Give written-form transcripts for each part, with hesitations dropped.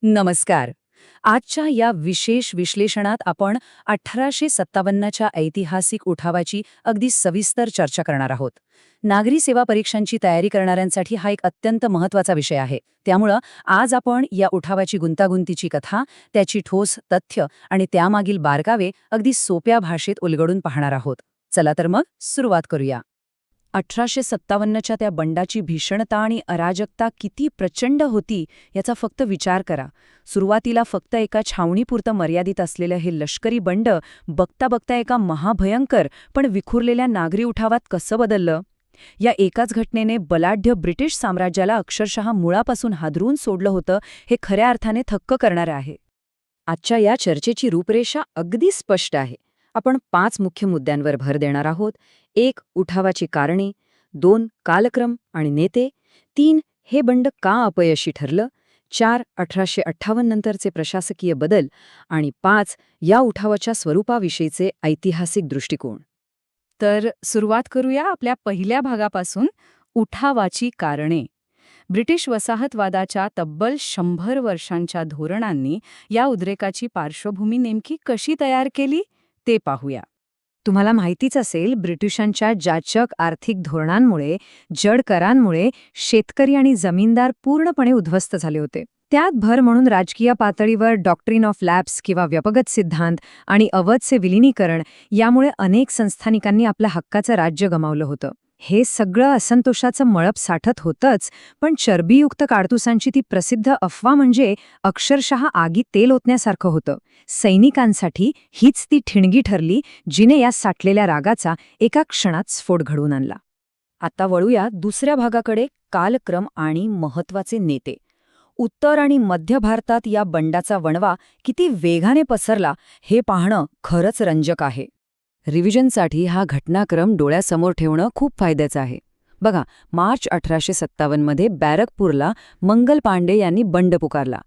नमस्कार. आजच्या या विशेष विश्लेषणात आपण 1857च्या ऐतिहासिक उठावाची अगदी सविस्तर चर्चा करणार आहोत. नागरी सेवा परीक्षांची तयारी करणाऱ्यांसाठी हा एक अत्यंत महत्त्वाचा विषय आहे. त्यामुळं आज आपण या उठावाची गुंतागुंतीची कथा, त्याची ठोस तथ्य आणि त्यामागील बारकावे अगदी सोप्या भाषेत उलगडून पाहणार आहोत. चला तर मग सुरुवात करूया. 1857च्या त्या बंडाची भीषणता आणि अराजकता किती प्रचंड होती याचा फक्त विचार करा. सुरुवातीला फक्त एका छावणीपुरतं मर्यादित असलेलं हे लष्करी बंड बघता बघता एका महाभयंकर पण विखुरलेल्या नागरी उठावात कसं बदललं. या एकाच घटनेने बलाढ्य ब्रिटिश साम्राज्याला अक्षरशः मुळापासून हादरून सोडलं होतं हे खऱ्या अर्थाने थक्क करणारं आहे. आजच्या या चर्चेची रूपरेषा अगदी स्पष्ट आहे. आपण 5 मुख्य मुद्द्यांवर भर देणार आहोत. 1. उठावाची कारणे. 2. कालक्रम आणि नेते. 3. हे बंड का अपयशी ठरलं. 4. 1858 नंतरचे प्रशासकीय बदल. आणि 5. या उठावाच्या स्वरूपाविषयीचे ऐतिहासिक दृष्टिकोन. तर सुरुवात करूया आपल्या पहिल्या भागापासून, उठावाची कारणे. ब्रिटिश वसाहतवादाच्या तब्बल 100 वर्षांच्या धोरणांनी या उद्रेकाची पार्श्वभूमी नेमकी कशी तयार केली ते पाहूया. तुम्हाला माहितीच असेल, ब्रिटिशांच्या जाचक आर्थिक धोरणांमुळे, जड करांमुळे शेतकरी आणि जमीनदार पूर्णपणे उद्ध्वस्त झाले होते. त्यात भर म्हणून राजकीय पातळीवर डॉक्ट्रिन ऑफ लॅप्स किंवा व्यपगत सिद्धांत आणि अवधचे विलिनीकरण यामुळे अनेक संस्थानिकांनी आपल्या हक्काचं राज्य गमावलं होतं. हे सगळं असंतोषाचं मळप साठत होतंच, पण चरबीयुक्त काडतुसांची ती प्रसिद्ध अफवा म्हणजे अक्षरशः आगीत तेल ओतण्यासारखं होतं. सैनिकांसाठी हीच ती ठिणगी ठरली जिने या साठलेल्या रागाचा एका क्षणात स्फोट घडवून आणला. आता वळूया दुसऱ्या भागाकडे, कालक्रम आणि महत्त्वाचे नेते. उत्तर आणि मध्य भारतात या बंडाचा वणवा किती वेगाने पसरला हे पाहणं खरंच रंजक आहे. रिव्हिजनसाठी हा घटनाक्रम डोळ्यासमोर ठेवणं खूप फायद्याचं आहे. बघा, मार्च 1857मध्ये बॅरकपूरला मंगल पांडे यांनी बंड पुकारला.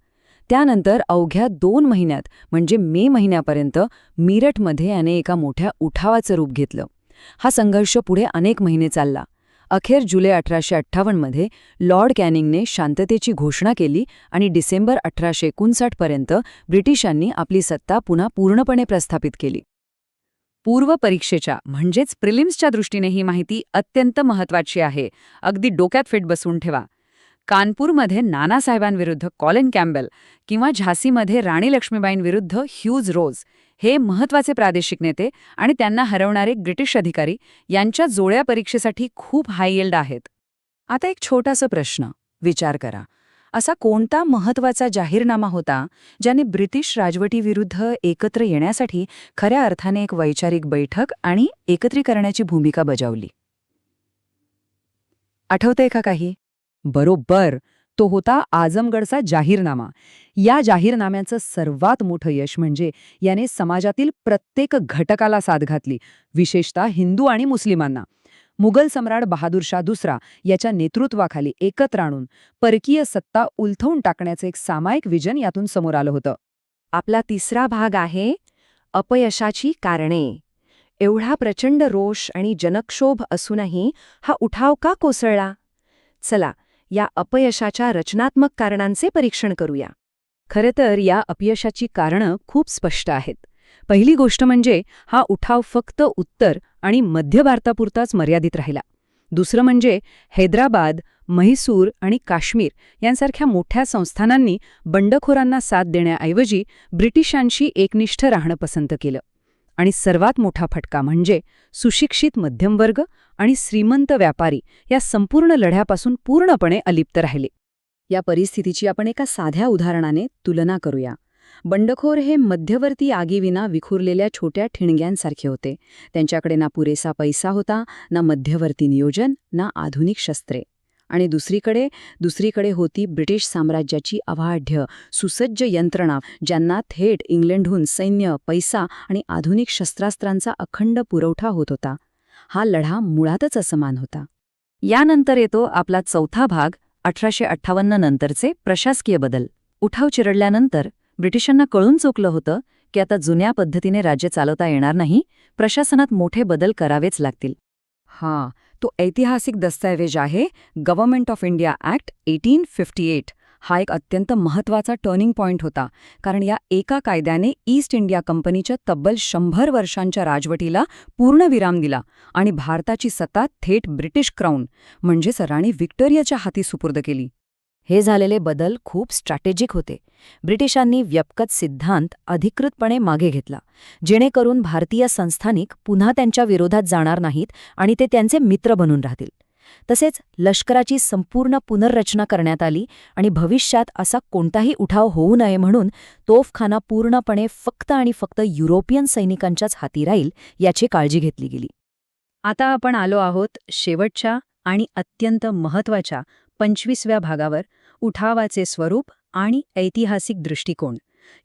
त्यानंतर अवघ्या 2 महिन्यात म्हणजे मे महिन्यापर्यंत मीरठमध्ये याने एका मोठ्या उठावाचं रूप घेतलं. हा संघर्ष पुढे अनेक महिने चालला. अखेर जुलै 1858मध्ये लॉर्ड कॅनिंगने शांततेची घोषणा केली आणि डिसेंबर 1859 पर्यंत ब्रिटिशांनी आपली सत्ता पुन्हा पूर्णपणे प्रस्थापित केली. पूर्व परीक्षेच्या म्हणजेच प्रिलिम्सच्या दृष्टीने ही माहिती अत्यंत महत्त्वाची आहे. अगदी डोक्यात फिट बसवून ठेवा. कानपूरमध्ये नानासाहेबांविरुद्ध कॉलिन कॅम्बेल किंवा झाशीमध्ये राणी लक्ष्मीबाईंविरुद्ध ह्यूज रोज हे महत्त्वाचे प्रादेशिक नेते आणि त्यांना हरवणारे ब्रिटिश अधिकारी यांच्या जोड्या परीक्षेसाठी खूप हाय यील्ड आहेत. आता एक छोटासा प्रश्न विचार करा. असा कोणता महत्त्वाचा जाहीरनामा होता ज्याने ब्रिटिश राजवटीविरुद्ध एकत्र येण्यासाठी खऱ्या अर्थाने एक वैचारिक बैठक आणि एकत्रीकरणाची भूमिका बजावली? आठवतंय का काही? बरोबर, तो होता आझमगडचा जाहीरनामा. या जाहीरनाम्याचं सर्वात मोठं यश म्हणजे याने समाजातील प्रत्येक घटकाला साद घातली, विशेषतः हिंदू आणि मुस्लिमांना. मुघल सम्राट बहादूर शाह दुसरा याच्या नेतृत्वाखाली एकत्र आणून परकीय सत्ता उलथवून टाकण्याचं एक सामायिक विजन यातून समोर आलं होतं. आपला तिसरा भाग आहे अपयशाची कारणे. एवढा प्रचंड रोष आणि जनक्षोभ असूनही हा उठाव का कोसळला? चला, या अपयशाच्या रचनात्मक कारणांचे परीक्षण करूया. खरं तर या अपयशाची कारणं खूप स्पष्ट आहेत. पहिली गोष्ट म्हणजे हा उठाव फक्त उत्तर आणि मध्य भारतापुरताच मर्यादित राहिला. दुसरं म्हणजे हैदराबाद, म्हैसूर आणि काश्मीर यांसारख्या मोठ्या संस्थानांनी बंडखोरांना साथ देण्याऐवजी ब्रिटिशांशी एकनिष्ठ राहणं पसंत केलं. आणि सर्वात मोठा फटका म्हणजे सुशिक्षित मध्यमवर्ग आणि श्रीमंत व्यापारी या संपूर्ण लढ्यापासून पूर्णपणे अलिप्त राहिले. या परिस्थितीची आपण एका साध्या उदाहरणाने तुलना करूया. बंडखोर हे मध्यवर्ती आगीविना विखुरलेल्या छोट्या ठिणग्यांसारखे होते. त्यांच्याकडे ना पुरेसा पैसा होता, ना मध्यवर्ती नियोजन, ना आधुनिक शस्त्रे. आणि दुसरीकडे होती ब्रिटिश साम्राज्याची अवाढ्य सुसज्ज यंत्रणा, ज्यांना थेट इंग्लंडहून सैन्य, पैसा आणि आधुनिक शस्त्रास्त्रांचा अखंड पुरवठा होत होता. हा लढा मुळातच असमान होता. यानंतर येतो आपला चौथा भाग, 1858 नंतरचे प्रशासकीय बदल. उठाव चिरडल्यानंतर ब्रिटिशांना कळून चुकलं होतं की आता जुन्या पद्धतीने राज्य चालवता येणार नाही, प्रशासनात मोठे बदल करावेच लागतील. तो ऐतिहासिक दस्तऐवज आहे गव्हर्नमेंट ऑफ इंडिया ॲक्ट 1858 हा एक अत्यंत महत्त्वाचा टर्निंग पॉइंट होता, कारण या एका कायद्याने ईस्ट इंडिया कंपनीच्या तब्बल 100 वर्षांच्या राजवटीला पूर्णविराम दिला आणि भारताची सत्ता थेट ब्रिटिश क्राऊन म्हणजेच राणी व्हिक्टोरियाच्या हाती सुपूर्द केली. हे झालेले बदल खूप स्ट्रॅटेजिक होते. ब्रिटिशांनी व्यपकत सिद्धांत अधिकृतपणे मागे घेतला, जेणेकरून भारतीय संस्थानिक पुन्हा त्यांच्या विरोधात जाणार नाहीत आणि ते त्यांचे मित्र बनून राहतील. तसेच लष्कराची संपूर्ण पुनर्रचना करण्यात आली आणि भविष्यात असा कोणताही उठाव होऊ नये म्हणून तोफखाना पूर्णपणे फक्त आणि फक्त युरोपियन सैनिकांच्याच हाती राहील याची काळजी घेतली गेली. आता आपण आलो आहोत शेवटच्या आणि अत्यंत महत्त्वाच्या 25व्या भागावर, उठावाचे स्वरूप आणि ऐतिहासिक दृष्टिकोन.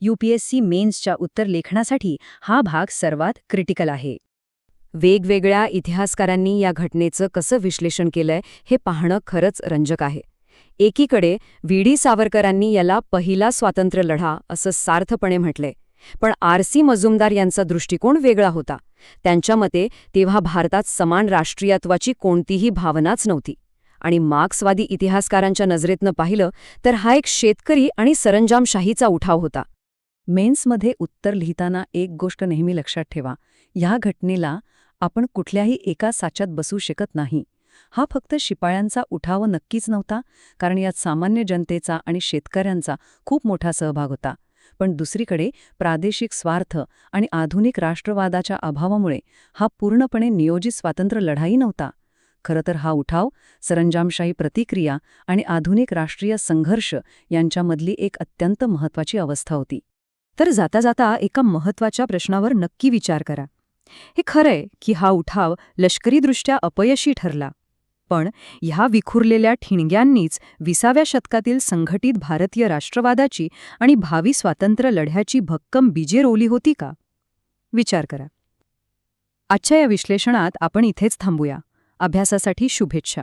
UPSC मेन्सच्या उत्तरलेखनासाठी हा भाग सर्वात क्रिटिकल आहे. वेगवेगळ्या इतिहासकारांनी या घटनेचं कसं विश्लेषण केलंय हे पाहणं खरंच रंजक आहे. एकीकडे VD सावरकरांनी याला पहिला स्वातंत्र्य लढा असं सार्थपणे म्हटलंय, पण RC मजुमदार यांचा दृष्टिकोन वेगळा होता. त्यांच्या मते तेव्हा भारतात समान राष्ट्रीयत्वाची कोणतीही भावनाच नव्हती. आणि मार्क्सवादी इतिहासकारांच्या नजरेतनं पाहिलं तर हा एक शेतकरी आणि सरंजामशाहीचा उठाव होता. मेन्समध्ये उत्तर लिहिताना एक गोष्ट नेहमी लक्षात ठेवा, ह्या घटनेला आपण कुठल्याही एका साच्यात बसू शकत नाही. हा फक्त शिपायांचा उठाव नक्कीच नव्हता, कारण यात सामान्य जनतेचा आणि शेतकऱ्यांचा खूप मोठा सहभाग होता. पण दुसरीकडे प्रादेशिक स्वार्थ आणि आधुनिक राष्ट्रवादाच्या अभावामुळे हा पूर्णपणे नियोजित स्वातंत्र्य लढाई नव्हता. खरं तर हा उठाव सरंजामशाही प्रतिक्रिया आणि आधुनिक राष्ट्रीय संघर्ष यांच्यामधली एक अत्यंत महत्त्वाची अवस्था होती. तर जाता जाता एका महत्त्वाच्या प्रश्नावर नक्की विचार करा. हे खरंय की हा उठाव लष्करीदृष्ट्या अपयशी ठरला, पण ह्या विखुरलेल्या ठिणग्यांनीच 20व्या शतकातील संघटित भारतीय राष्ट्रवादाची आणि भावी स्वातंत्र्य लढ्याची भक्कम बीजे रोवली होती का? विचार करा. आजच्या या विश्लेषणात आपण इथेच थांबूया. अभ्यासासाठी शुभेच्छा.